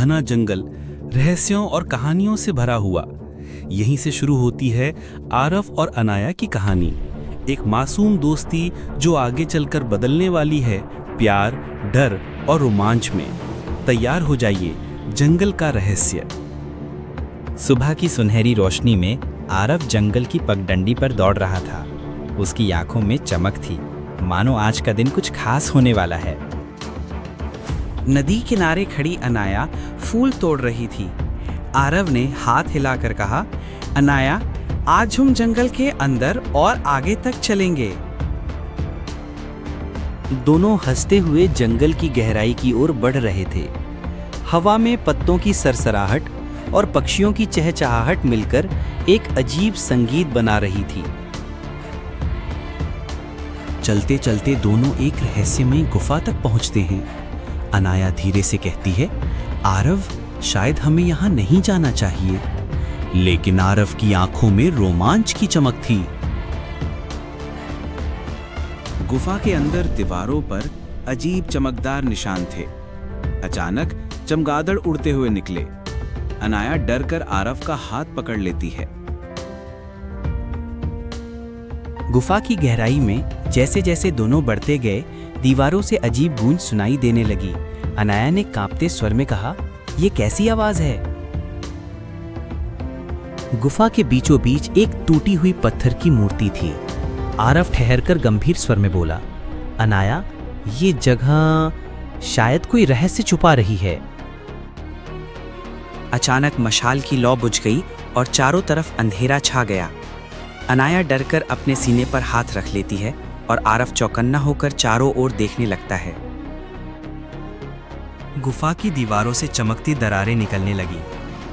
घना जंगल रहस्यों और कहानियों से भरा हुआ। यहीं से शुरू होती है आरव और अनाया की कहानी, एक मासूम दोस्ती जो आगे चलकर बदलने वाली है प्यार, डर और रोमांच में। तैयार हो जाइए जंगल का रहस्य। सुबह की सुनहरी रोशनी में आरव जंगल की पगडंडी पर दौड़ रहा था। उसकी आंखों में चमक थी, मानो आज का दिन कुछ खास होने वाला है। नदी किनारे खड़ी अनाया फूल तोड़ रही थी। आरव ने हाथ हिलाकर कहा, अनाया, आज हम जंगल के अंदर और आगे तक चलेंगे। दोनों हंसते हुए जंगल की गहराई की ओर बढ़ रहे थे। हवा में पत्तों की सरसराहट और पक्षियों की चहचहाहट मिलकर एक अजीब संगीत बना रही थी। चलते चलते दोनों एक रहस्यमयी गुफा तक पहुंचते हैं। अनाया धीरे से कहती है, आरव, शायद हमें यहाँ नहीं जाना चाहिए। लेकिन आरव की आंखों में रोमांच की चमक थी। गुफा के अंदर दीवारों पर अजीब चमकदार निशान थे। अचानक चमगादड़ उड़ते हुए निकले। अनाया डर कर आरव का हाथ पकड़ लेती है। गुफा की गहराई में जैसे जैसे दोनों बढ़ते गए, दीवारों से अजीब गूंज सुनाई देने लगी। अनाया ने कांपते स्वर में कहा, यह कैसी आवाज है? गुफा के बीचों बीच एक टूटी हुई पत्थर की मूर्ति थी। आरव ठहरकर गंभीर स्वर में बोला, अनाया, ये जगह शायद कोई रहस्य छुपा रही है। अचानक मशाल की लौ बुझ गई और चारों तरफ अंधेरा छा गया। अनाया डरकर अपने सीने पर हाथ रख लेती है और आरव चौकन्ना होकर चारों ओर देखने लगता है। गुफा की दीवारों से चमकती दरारें निकलने लगी।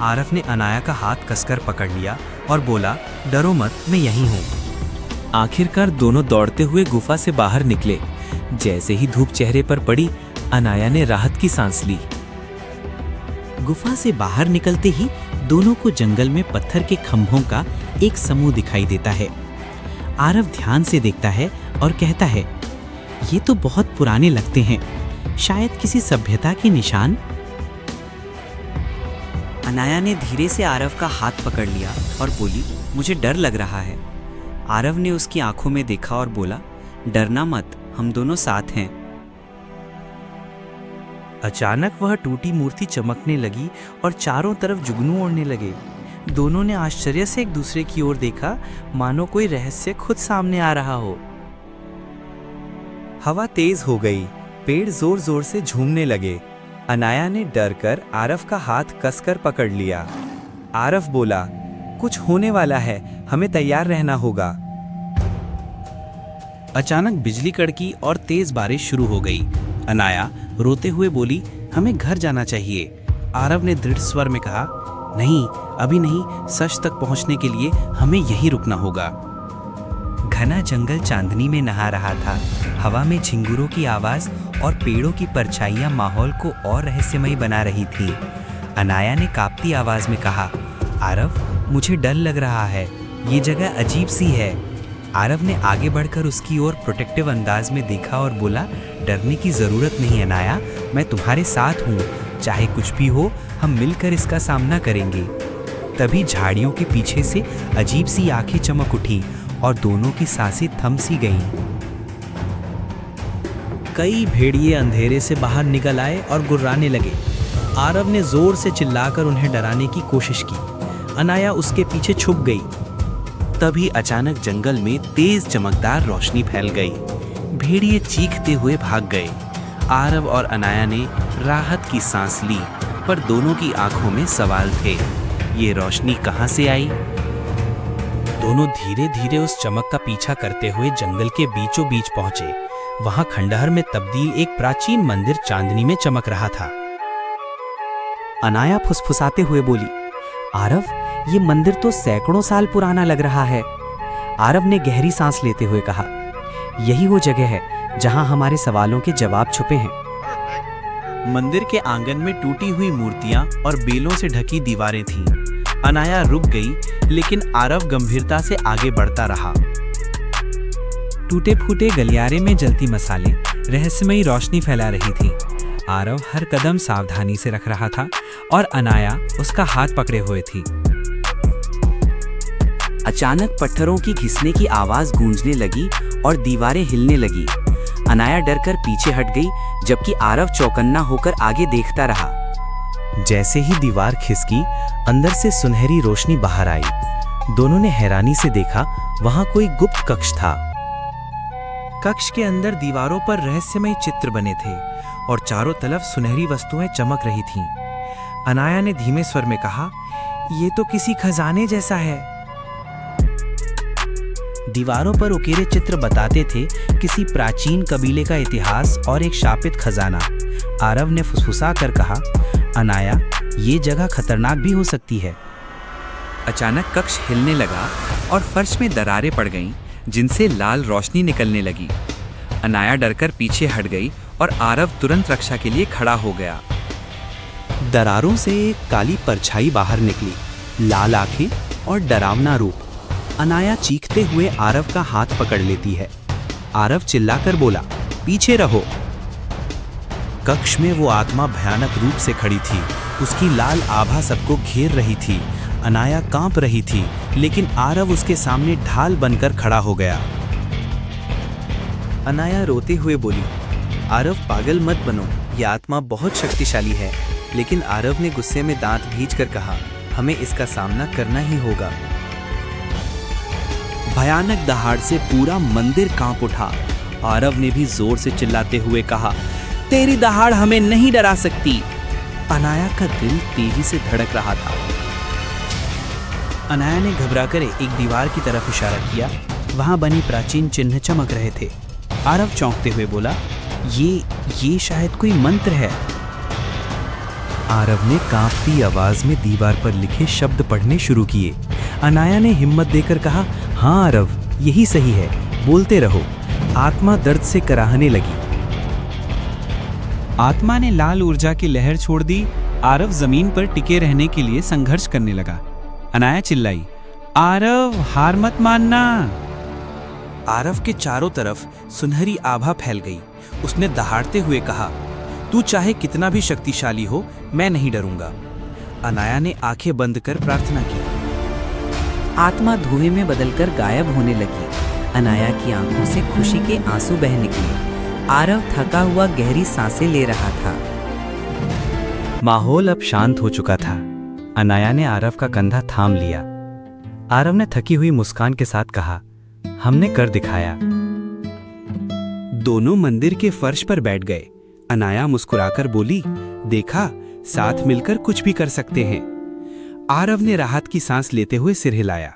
आरव ने अनाया का हाथ कसकर पकड़ लिया और बोला, डरो मत, मैं यहीं हूँ। आखिरकार दोनों दौड़ते हुए गुफा से बाहर निकले। जैसे ही धूप चेहरे पर पड़ी, अनाया ने राहत की सांस ली। गुफा से बाहर निकलते ही दोनों को जंगल में पत्थर के खंभों का एक समूह दिखाई देता है। आरव ध्यान से देखता है और कहता है, ये तो बहुत पुराने लगते हैं, शायद किसी सभ्यता के निशान। अनाया ने धीरे से आरव का हाथ पकड़ लिया और बोली, मुझे डर लग रहा है। आरव ने उसकी आंखों में देखा और बोला, डरना मत, हम दोनों साथ हैं। अचानक वह टूटी मूर्ति चमकने लगी और चारों तरफ जुगनू उड़ने लगे। दोनों ने आश्चर्य से एक दूसरे की ओर देखा, मानो कोई रहस्य खुद सामने आ रहा हो। हवा तेज हो गई, पेड़ जोर जोर से झूमने लगे। अनाया ने डरकर आरव का हाथ कसकर पकड़ लिया। आरव बोला, कुछ होने वाला है, हमें तैयार रहना होगा। अचानक बिजली कड़की और तेज बारिश शुरू हो गई। अनाया रोते हुए बोली, हमें घर जाना चाहिए। आरव ने दृढ़ स्वर में कहा, नहीं, अभी नहीं, सच तक पहुंचने के लिए हमें यहीं रुकना होगा। घना जंगल चांदनी में नहा रहा था। हवा में झिंगुरों की आवाज और पेड़ों की परछाइयां माहौल को और रहस्यमयी बना रही थी। अनाया ने कांपती आवाज में कहा, आरव, मुझे डर लग रहा है, ये जगह अजीब सी है। आरव ने आगे बढ़कर उसकी ओर प्रोटेक्टिव अंदाज में देखा और बोला, डरने की जरूरत नहीं अनाया, मैं तुम्हारे साथ हूँ, चाहे कुछ भी हो, हम मिलकर इसका सामना करेंगे। तभी झाड़ियों के पीछे से अजीब सी आंखें चमक उठी और दोनों की सांसें थम सी गईं। कई भेड़िए अंधेरे से बाहर निकल आए और गुर्राने लगे। आरव ने जोर से चिल्लाकर उन्हें डराने की कोशिश की। अनाया उसके पीछे छुप गई। तभी अचानक जंगल में तेज चमकदार रोशनी फैल गई। भेड़िए चीखते हुए भाग गए। आरव और अनाया ने राहत की सांस ली, पर दोनों की आंखों में सवाल थे, ये रोशनी कहां से आई? दोनों धीरे धीरे उस चमक का पीछा करते हुए जंगल के बीचों बीच पहुंचे। वहां खंडहर में तब्दील एक प्राचीन मंदिर चांदनी में चमक रहा था। अनाया फुसफुसाते हुए बोली, आरव, ये मंदिर तो सैकड़ों साल पुराना लग रहा है। आरव ने गहरी सांस लेते हुए कहा, यही वो जगह है जहां हमारे सवालों के जवाब छुपे हैं। मंदिर के आंगन में टूटी हुई मूर्तियां और बेलों से ढकी दीवारें थीं। अनाया रुक गई, लेकिन आरव गंभीरता से आगे बढ़ता रहा। टूटे फूटे गलियारे में जलती मसाले रहस्यमयी रोशनी फैला रही थी। आरव हर कदम सावधानी से रख रहा था और अनाया उसका हाथ पकड़े हुए थी। अचानक पत्थरों की घिसने की आवाज गूंजने लगी और दीवारें हिलने लगी। अनाया डरकर पीछे हट गई, जबकि आरव चौकन्ना होकर आगे देखता रहा। जैसे ही दीवार खिसकी, अंदर से सुनहरी रोशनी बाहर आई। दोनों ने हैरानी से देखा, वहां कोई गुप्त कक्ष था। कक्ष के अंदर दीवारों पर रहस्यमय चित्र बने थे और चारों तरफ सुनहरी वस्तुएं चमक रही थीं। अनाया ने धीमे स्वर में कहा, "ये तो किसी खजाने जैसा है।" दीवारों पर उकेरे चित्र बताते थे किसी प्राचीन कबीले का इतिहास और एक शापित खजाना। आरव ने फुसफुसा कर कहा, "अनाया, ये जगह खतरनाक भी हो सकती है।" अचानक कक्ष हिलने लगा और फर्श में दरारें पड़ गईं, जिनसे लाल रोशनी निकलने लगी। अनाया डरकर पीछे हट गई और आरव तुरंत रक्षा के लिए खड़ा हो गया। दरारों से एक काली परछाई बाहर निकली, लाल आंखें और डरावना रूप। अनाया चीखते हुए आरव का हाथ पकड़ लेती है। आरव चिल्लाकर बोला, "पीछे रहो।" कक्ष में वो आत्मा भयानक रूप से खड़ी थी। उसकी लाल आभा सबको घेर रही थी। अनाया कांप रही थी, लेकिन आरव उसके सामने ढाल बनकर खड़ा हो गया। अनाया रोते हुए बोली, "आरव, पागल मत बनो, ये आत्मा बहुत शक्तिशाली है।" लेकिन आरव ने गुस्से में दांत भींचकर कहा, "हमें इसका सामना करना ही होगा।" भयानक दहाड़ से पूरा मंदिर कांप उठा। आरव ने भी जोर से चिल्लाते हुए कहा, "तेरी दहाड़ हमें नहीं डरा सकती।" अनाया का दिल तेजी से धड़क रहा था। अनाया ने घबराकर एक दीवार की तरफ इशारा किया। वहां बनी प्राचीन चिन्ह चमक रहे थे। आरव चौंकते हुए बोला, ये शायद कोई मंत्र है। आरव ने कांपती आवाज में दीवार पर लिखे शब्द पढ़ने शुरू किए। अनाया ने हिम्मत देकर कहा, "हाँ आरव, यही सही है, बोलते रहो।" आत्मा दर्द से कराहने लगी। आत्मा ने लाल ऊर्जा की लहर छोड़ दी। आरव जमीन पर टिके रहने के लिए संघर्ष करने लगा। अनाया चिल्लाई, "आरव, हार मत मानना।" आरव के चारों तरफ सुनहरी आभा फैल गई। उसने दहाड़ते हुए कहा, "तू चाहे कितना भी शक्तिशाली हो, मैं नहीं डरूंगा।" अनाया ने आंखें बंद कर प्रार्थना की। आत्मा धुएं में बदलकर गायब होने लगी। अनाया की आंखों से खुशी के आंसू बह निकले। आरव थका हुआ गहरी सांसें ले रहा था। माहौल अब शांत हो चुका था। अनाया ने आरव का कंधा थाम लिया। आरव ने थकी हुई मुस्कान के साथ कहा, "हमने कर दिखाया।" दोनों मंदिर के फर्श पर बैठ गए। अनाया मुस्कुराकर बोली, "देखा, साथ मिलकर कुछ भी कर सकते हैं।" आरव ने राहत की सांस लेते हुए सिर हिलाया।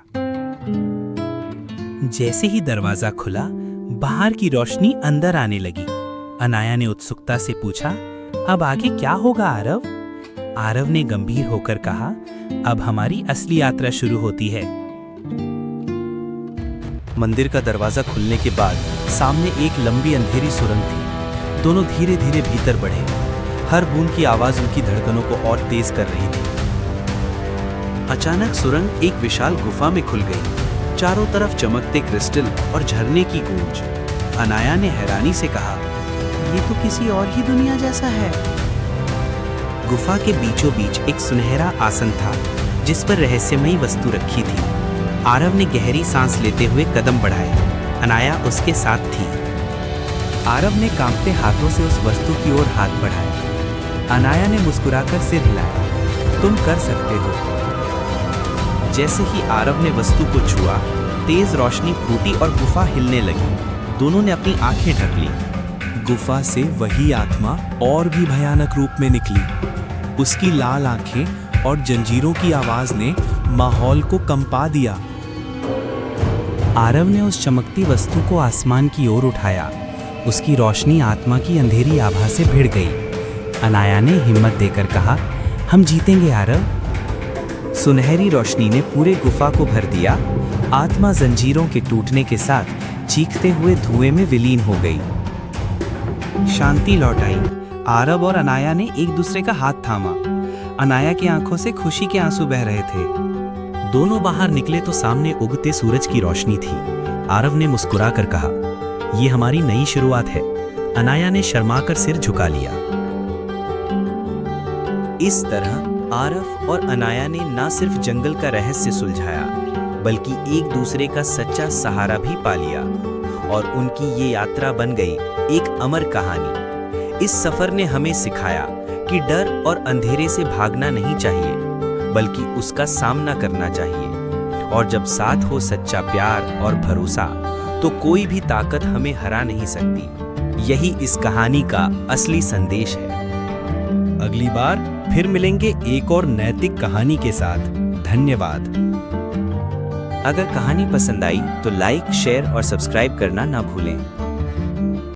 जैसे ही दरवाजा खुला, बाहर की रोशनी अंदर आने लगी। अनाया ने उत्सुकता से पूछा, "अब आगे क्या होगा आरव?" आरव ने गंभीर होकर कहा, "अब हमारी असली यात्रा शुरू होती है।" मंदिर का दरवाजा खुलने के बाद सामने एक लंबी अंधेरी सुरंग थी। दोनों धीरे धीरे भीतर बढ़े। हर बूंद की आवाज उनकी धड़कनों को और तेज कर रही थी। अचानक सुरंग एक विशाल गुफा में खुल गई। चारों तरफ चमकते क्रिस्टल और झरने की गूंज। अनाया ने हैरानी से कहा, ये तो किसी और ही दुनिया जैसा है। गुफा के बीचों बीच एक सुनहरा आसन था, जिस पर रहस्यमयी वस्तु रखी थी। आरव ने गहरी सांस लेते हुए कदम बढ़ाए। अनाया उसके साथ थी। आरव ने कांपते हाथों से उस वस्तु की ओर हाथ बढ़ाए। अनाया ने मुस्कुराकर सिर हिलाया, "तुम कर सकते हो।" जैसे ही आरव ने वस्तु को छुआ, तेज रोशनी फूटी और गुफा हिलने लगी। दोनों ने अपनी आंखें ढक ली। गुफा से वही आत्मा और भी भयानक रूप में निकली। उसकी लाल आंखें और जंजीरों की आवाज ने माहौल को कंपा दिया। आरव ने उस चमकती वस्तु को आसमान की ओर उठाया। उसकी रोशनी आत्मा की अंधेरी आभा से भिड़ गई। अनाया ने हिम्मत देकर कहा, "हम जीतेंगे आरव।" सुनहरी रोशनी ने पूरे गुफा को भर दिया। आत्मा जंजीरों के टूटने के साथ चीखते हुए धुएं में विलीन हो गई। शांति लौट आई। आरव और अनाया ने एक दूसरे का हाथ थामा। अनाया की आंखों से खुशी के आंसू बह रहे थे। दोनों बाहर निकले तो सामने उगते सूरज की रोशनी थी। आरव ने मुस्कुराकर कहा, "ये हमारी नई शुरुआत है।" अनाया ने शर्माकर सिर झुका लिया। इस तरह आरफ और अनाया ने न सिर्फ जंगल का रहस्य सुलझाया, बल्कि एक दूसरे का सच्चा सहारा भी पा लिया और उनकी ये यात्रा बन गई एक अमर कहानी। इस सफर ने हमें सिखाया कि डर और अंधेरे से भागना नहीं चाहिए, बल्कि उसका सामना करना चाहिए। और जब साथ हो सच्चा प्यार और भरोसा, तो कोई भी ताकत हमें हरा नहीं सकती। यही इस कहानी का असली संदेश है। अगली बार फिर मिलेंगे एक और नैतिक कहानी के साथ। धन्यवाद। अगर कहानी पसंद आई तो लाइक, शेयर और सब्सक्राइब करना ना भूलें।